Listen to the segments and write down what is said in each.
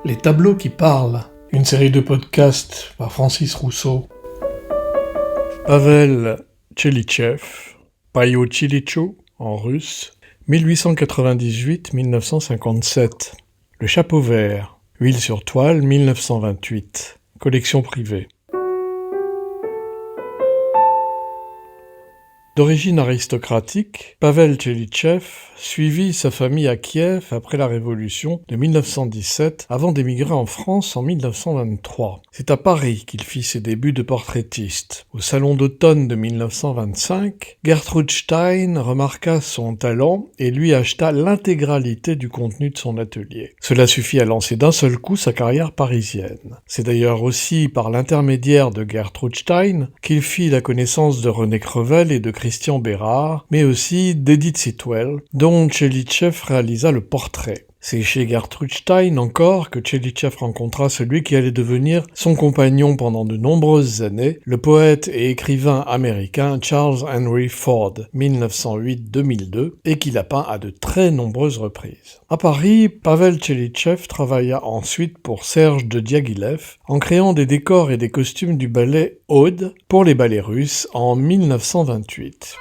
Les tableaux qui parlent, une série de podcasts par Francis Rousseau. Pavel Tchelitchev, Payo Tchilichou en russe, 1898-1957. Le chapeau vert, huile sur toile, 1928. Collection privée. D'origine aristocratique, Pavel Tchelitchev suivit sa famille à Kiev après la Révolution de 1917 avant d'émigrer en France en 1923. C'est à Paris qu'il fit ses débuts de portraitiste. Au Salon d'automne de 1925, Gertrude Stein remarqua son talent et lui acheta l'intégralité du contenu de son atelier. Cela suffit à lancer d'un seul coup sa carrière parisienne. C'est d'ailleurs aussi par l'intermédiaire de Gertrude Stein qu'il fit la connaissance de René Crevel et de Christian Bérard, mais aussi d'Edith Sitwell, dont Tchelitchev réalisa le portrait. C'est chez Gertrude Stein encore que Tchelitchev rencontra celui qui allait devenir son compagnon pendant de nombreuses années, le poète et écrivain américain Charles Henry Ford, 1908-2002, et qui l'a peint à de très nombreuses reprises. À Paris, Pavel Tchelitchev travailla ensuite pour Serge de Diaghilev en créant des décors et des costumes du ballet Aude pour les ballets russes en 1928.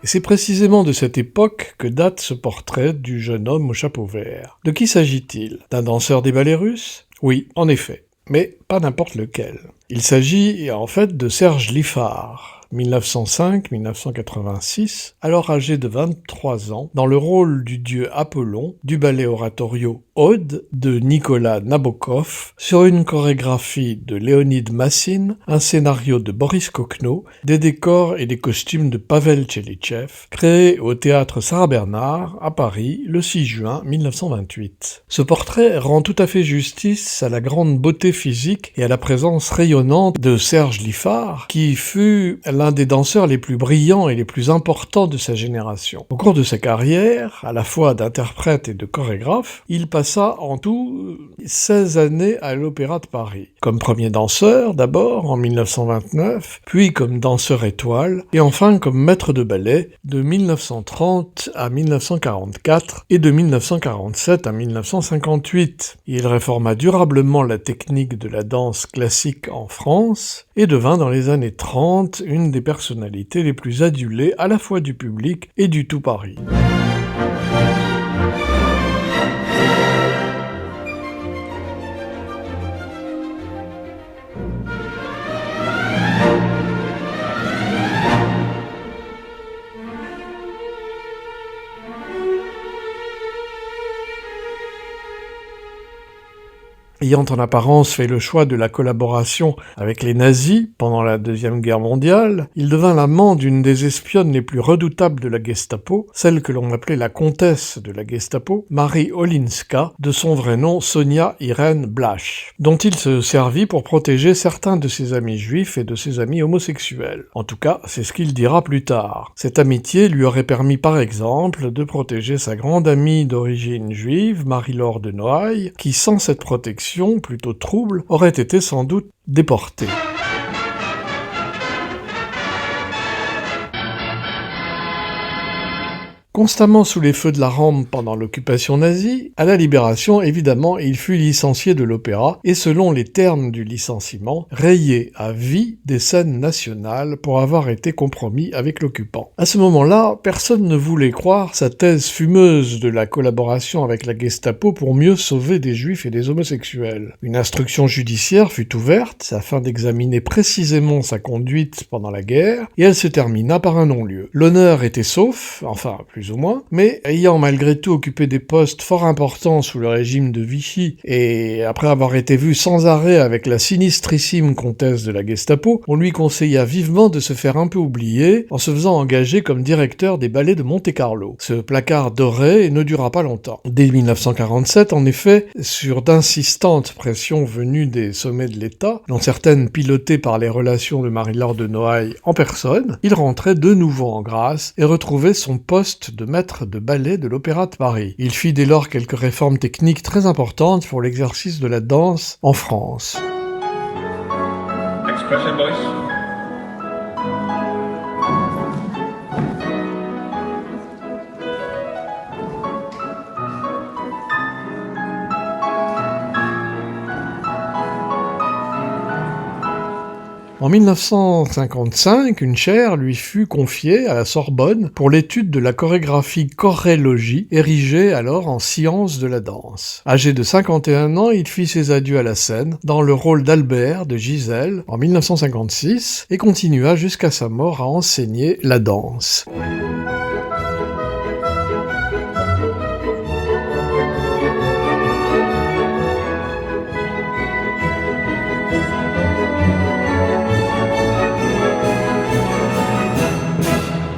Et c'est précisément de cette époque que date ce portrait du jeune homme au chapeau vert. De qui s'agit-il? D'un danseur des ballets russes? Oui, en effet, mais pas n'importe lequel. Il s'agit en fait de Serge Liffard, 1905-1986, alors âgé de 23 ans, dans le rôle du dieu Apollon, du ballet oratorio Aude de Nicolas Nabokov, sur une chorégraphie de Léonid Massine, un scénario de Boris Kokno, des décors et des costumes de Pavel Tchelitchev, créés au théâtre Sarah-Bernard, à Paris, le 6 juin 1928. Ce portrait rend tout à fait justice à la grande beauté physique et à la présence rayonnante de Serge Liffard, qui fut l'un des danseurs les plus brillants et les plus importants de sa génération. Au cours de sa carrière, à la fois d'interprète et de chorégraphe, il passa en tout 16 années à l'Opéra de Paris. Comme premier danseur, d'abord, en 1929, puis comme danseur étoile, et enfin comme maître de ballet de 1930 à 1944 et de 1947 à 1958. Il réforma durablement la technique de la danse classique en France et devint dans les années 30 une des personnalités les plus adulées à la fois du public et du tout Paris. Ayant en apparence fait le choix de la collaboration avec les nazis pendant la Deuxième Guerre mondiale, il devint l'amant d'une des espionnes les plus redoutables de la Gestapo, celle que l'on appelait la comtesse de la Gestapo, Marie Olinska, de son vrai nom Sonia Irène Blasch, dont il se servit pour protéger certains de ses amis juifs et de ses amis homosexuels. En tout cas, c'est ce qu'il dira plus tard. Cette amitié lui aurait permis par exemple de protéger sa grande amie d'origine juive, Marie-Laure de Noailles, qui sans cette protection plutôt trouble, aurait été sans doute déportée. Constamment sous les feux de la rampe pendant l'occupation nazie, à la Libération, évidemment, il fut licencié de l'opéra et, selon les termes du licenciement, rayé à vie des scènes nationales pour avoir été compromis avec l'occupant. À ce moment-là, personne ne voulait croire sa thèse fumeuse de la collaboration avec la Gestapo pour mieux sauver des juifs et des homosexuels. Une instruction judiciaire fut ouverte afin d'examiner précisément sa conduite pendant la guerre, et elle se termina par un non-lieu. L'honneur était sauf, enfin plus ou moins, mais ayant malgré tout occupé des postes fort importants sous le régime de Vichy, et après avoir été vu sans arrêt avec la sinistrissime comtesse de la Gestapo, on lui conseilla vivement de se faire un peu oublier en se faisant engager comme directeur des ballets de Monte-Carlo. Ce placard doré ne dura pas longtemps. Dès 1947, en effet, sur d'insistantes pressions venues des sommets de l'État, dont certaines pilotées par les relations de Marie-Laure de Noailles en personne, il rentrait de nouveau en grâce et retrouvait son poste de maître de ballet de l'Opéra de Paris. Il fit dès lors quelques réformes techniques très importantes pour l'exercice de la danse en France. Expression voice. En 1955, une chaire lui fut confiée à la Sorbonne pour l'étude de la chorégraphie chorélogie, érigée alors en science de la danse. Âgé de 51 ans, il fit ses adieux à la scène dans le rôle d'Albert de Giselle en 1956 et continua jusqu'à sa mort à enseigner la danse.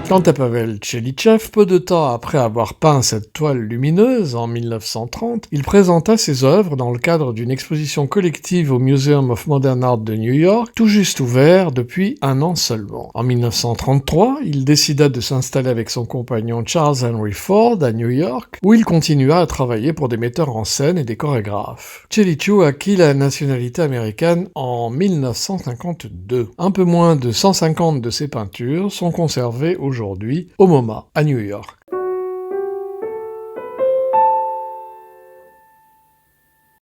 Quant à Pavel Tchelitchev, peu de temps après avoir peint cette toile lumineuse, en 1930, il présenta ses œuvres dans le cadre d'une exposition collective au Museum of Modern Art de New York, tout juste ouvert depuis un an seulement. En 1933, il décida de s'installer avec son compagnon Charles Henry Ford à New York, où il continua à travailler pour des metteurs en scène et des chorégraphes. Tchelitchev acquit la nationalité américaine en 1952. Un peu moins de 150 de ses peintures sont conservées aujourd'hui au MoMA à New York.